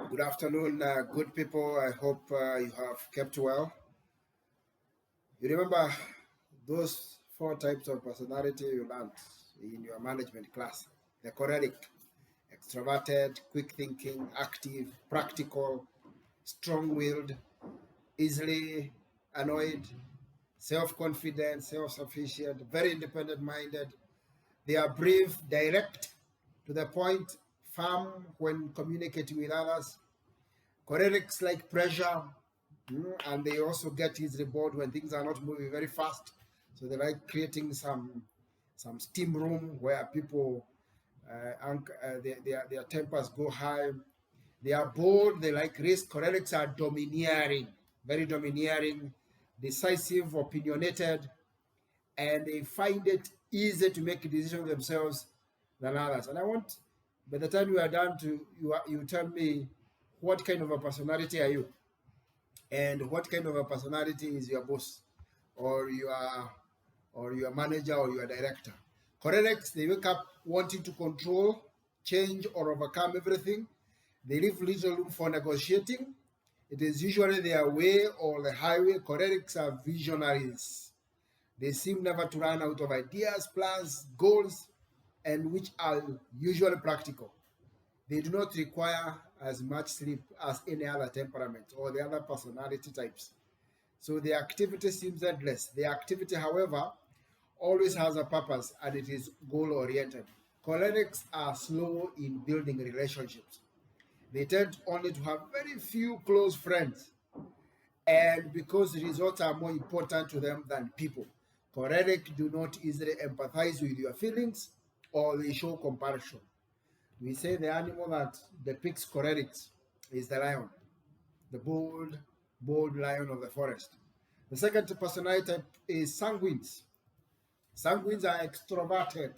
Good afternoon, good people. I hope you have kept well. You remember those four types of personality you learned in your management class: the choleric, extroverted, quick thinking, active, practical, strong willed, easily annoyed, self confident, self sufficient, very independent minded. They are brief, direct, to the point, firm when communicating with others. Cholerics like pressure, and they also get easily bored when things are not moving very fast. So they like creating some steam room where people their tempers go high. They are bold. They like risk. Cholerics are domineering, very domineering, decisive, opinionated, and they find it easier to make decisions themselves than others. And I want, by the time you are done, you tell me what kind of a personality are you, and what kind of a personality is your boss, or your manager, or your director. Cholerics, they wake up wanting to control, change, or overcome everything. They leave little room for negotiating. It is usually their way or the highway. Cholerics are visionaries. They seem never to run out of ideas, plans, goals, and which are usually practical. They do not require as much sleep as any other temperament or the other personality types. So their activity seems endless. Their activity, however, always has a purpose and it is goal oriented. Cholerics are slow in building relationships. They tend only to have very few close friends, and because results are more important to them than people. Choleric do not easily empathize with your feelings or they show compassion. We say the animal that depicts cholerics is the lion, the bold lion of the forest. The second personality type is sanguines. Sanguines are extroverted.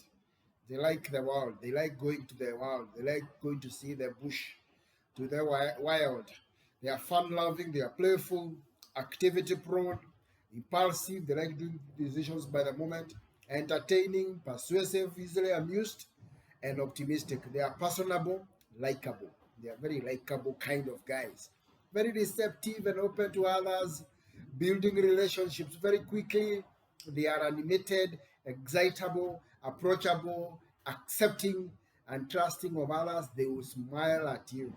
They like the world. They like going to the world. They like going to see the bush, to the wild. They are fun loving. They are playful, activity prone, impulsive. They like doing decisions by the moment, entertaining, persuasive, easily amused, and optimistic. They are personable, likable. They are very likable kind of guys. Very receptive and open to others, building relationships very quickly. They are animated, excitable, approachable, accepting, and trusting of others. They will smile at you.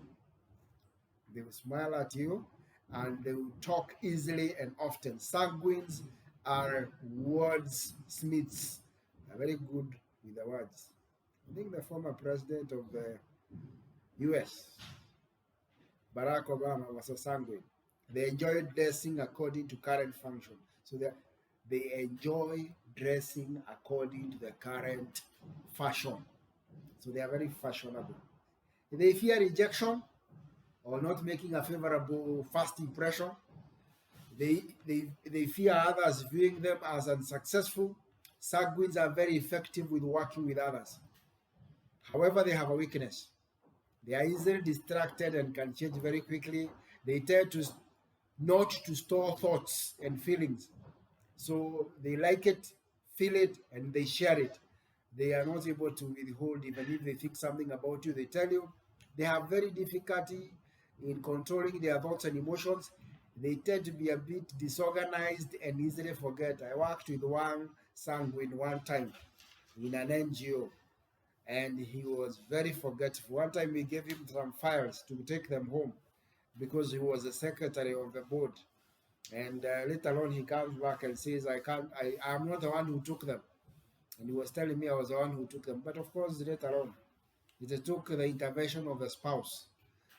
They will smile at you and they will talk easily and often. Sanguines are wordsmiths. They're very good with the words. I think the former president of the US, Barack Obama, was a sanguine. They enjoy dressing according to current function. So they enjoy dressing according to the current fashion. So they are very fashionable. They fear rejection or not making a favorable first impression. They fear others viewing them as unsuccessful. Sanguines are very effective with working with others. However, they have a weakness. They are easily distracted and can change very quickly. They tend to not to store thoughts and feelings. So they like it, feel it, and they share it. They are not able to withhold, even if they think something about you, they tell you. They have very difficulty in controlling their thoughts and emotions. They tend to be a bit disorganized and easily forget. I worked with one sanguine one time in an NGO, and he was very forgetful. One time we gave him some files to take them home because he was the secretary of the board. And later on, he comes back and says, "I can't. I'm not the one who took them." And he was telling me I was the one who took them. But of course, later on, it took the intervention of the spouse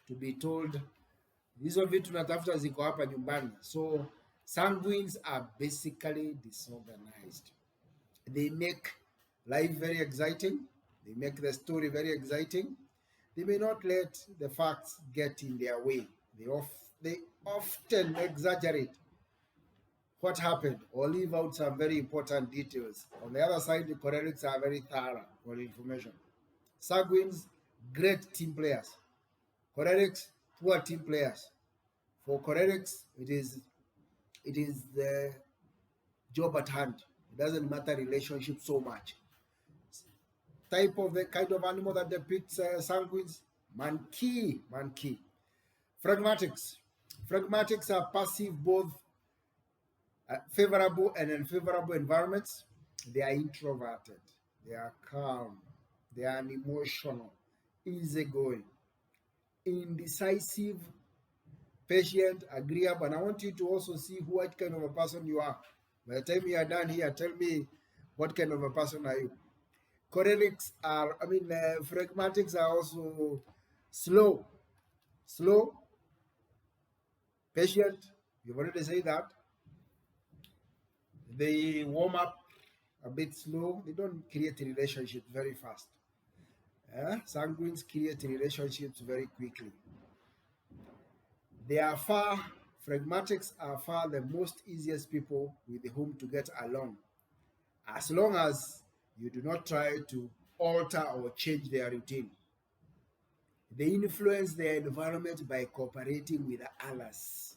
to be told hizo vitu natafuta ziko hapa nyumbani. So sanguines are basically disorganized. They make life very exciting. They make the story very exciting. They may not let the facts get in their way. They often exaggerate what happened or leave out some very important details. On the other side, the cholerics are very thorough for information. Sanguines, great team players. Cholerics, poor team players. For cholerics, it is the job at hand. It doesn't matter relationship so much. Type of the kind of animal that depicts sanguines, monkey. Phlegmatics. Phlegmatics are passive both favorable and unfavorable environments. They are introverted. They are calm. They are unemotional, easygoing, indecisive, patient, agreeable. And I want you to also see what kind of a person you are. By the time you are done here, tell me what kind of a person are you. Cholerics are, phlegmatics are also slow, patient. You've already said that. They warm up a bit slow. They don't create relationships very fast. Sanguines create relationships very quickly. They are far, Phlegmatics are far the most easiest people with whom to get along, as long as you do not try to alter or change their routine. They influence their environment by cooperating with others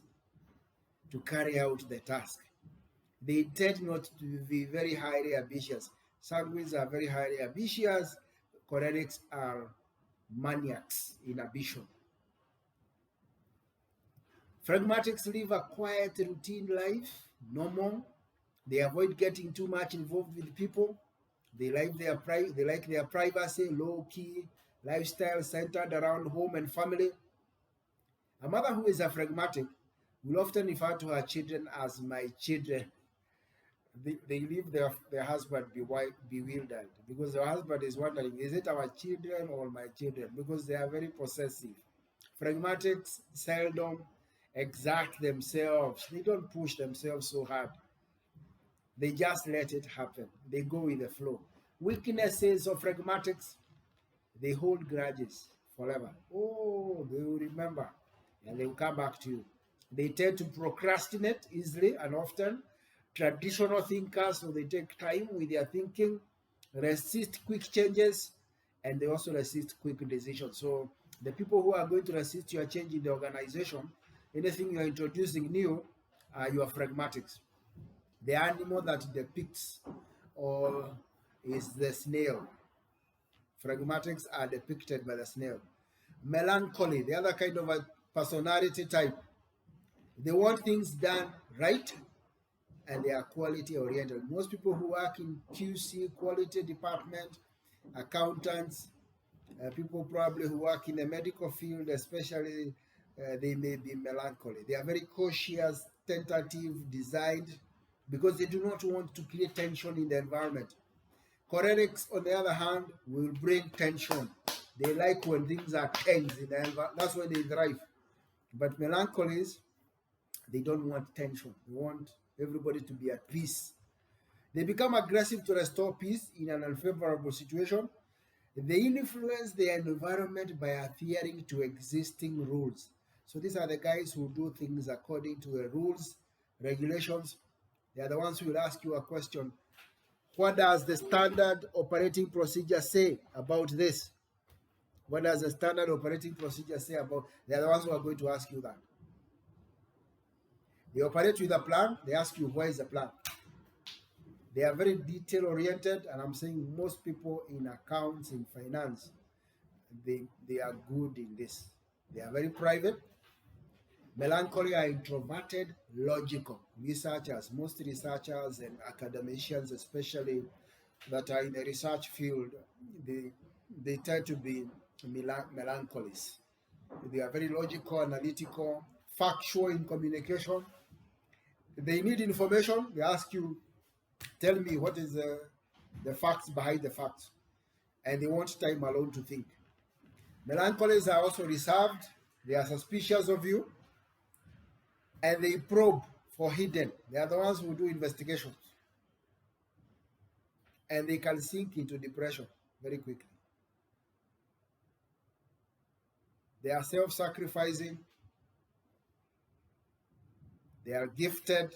to carry out the task. They tend not to be very highly ambitious. Sanguines are very highly ambitious. Cholerics are maniacs in ambition. Phlegmatics live a quiet, routine life, normal. They avoid getting too much involved with people. They like their privacy, low-key lifestyle centered around home and family. A mother who is a phlegmatic will often refer to her children as my children. They leave their husband bewildered because the husband is wondering, is it our children or my children? Because they are very possessive. Phlegmatics seldom exact themselves. They don't push themselves so hard. They just let it happen. They go with the flow. Weaknesses of phlegmatics, they hold grudges forever. Oh, they will remember and they will come back to you. They tend to procrastinate easily and often. Traditional thinkers, so they take time with their thinking, resist quick changes, and they also resist quick decisions. So the people who are going to resist your change in the organization, anything you are introducing new, you are phlegmatics. The animal that depicts or is the snail. Phlegmatics are depicted by the snail. Melancholy, the other kind of a personality type. They want things done right and they are quality oriented. Most people who work in QC, quality department, accountants, people probably who work in the medical field, especially, they may be melancholy. They are very cautious, tentative, designed, because they do not want to create tension in the environment. Cholerics, on the other hand, will bring tension. They like when things are tense in the environment. That's when they thrive. But melancholies, they don't want tension. They want everybody to be at peace. They become aggressive to restore peace in an unfavorable situation. They influence their environment by adhering to existing rules. So these are the guys who do things according to the rules, regulations. They are the ones who will ask you a question. What does the standard operating procedure say about this? What does the standard operating procedure say about? They are the ones who are going to ask you that. They operate with a plan. They ask you, where is the plan? They are very detail oriented, and I'm saying most people in accounts, in finance, they are good in this. They are very private. Melancholy are introverted, logical. Researchers, most researchers and academicians, especially that are in the research field, they tend to be melancholies. They are very logical, analytical, factual in communication. They need information. They ask you, tell me what is the facts behind the facts. And they want time alone to think. Melancholies are also reserved. They are suspicious of you. And they probe for hidden. They are the ones who do investigations. And they can sink into depression very quickly. They are self-sacrificing. They are gifted.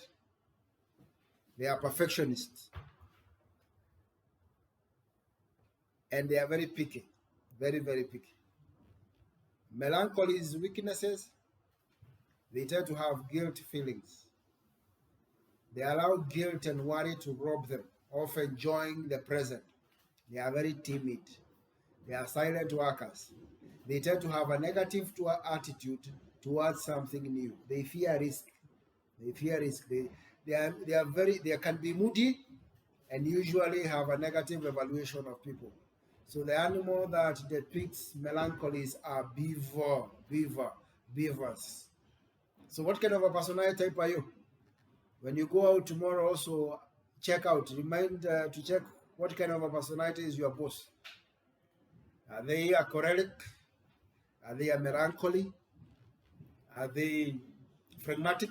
They are perfectionists. And they are very picky. Very, very picky. Melancholy's weaknesses, they tend to have guilt feelings. They allow guilt and worry to rob them of enjoying the present. They are very timid. They are silent workers. They tend to have a negative attitude towards something new. They fear risk. They fear risk. They can be moody and usually have a negative evaluation of people. So the animal that depicts melancholies are beavers. So what kind of a personality type are you? When you go out tomorrow, also check out, remind to check what kind of a personality is your boss. Are they a choleric? Are they a melancholy? Are they phlegmatic?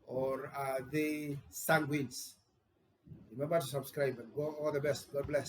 Or are they sanguines? Remember to subscribe and go all the best. God bless.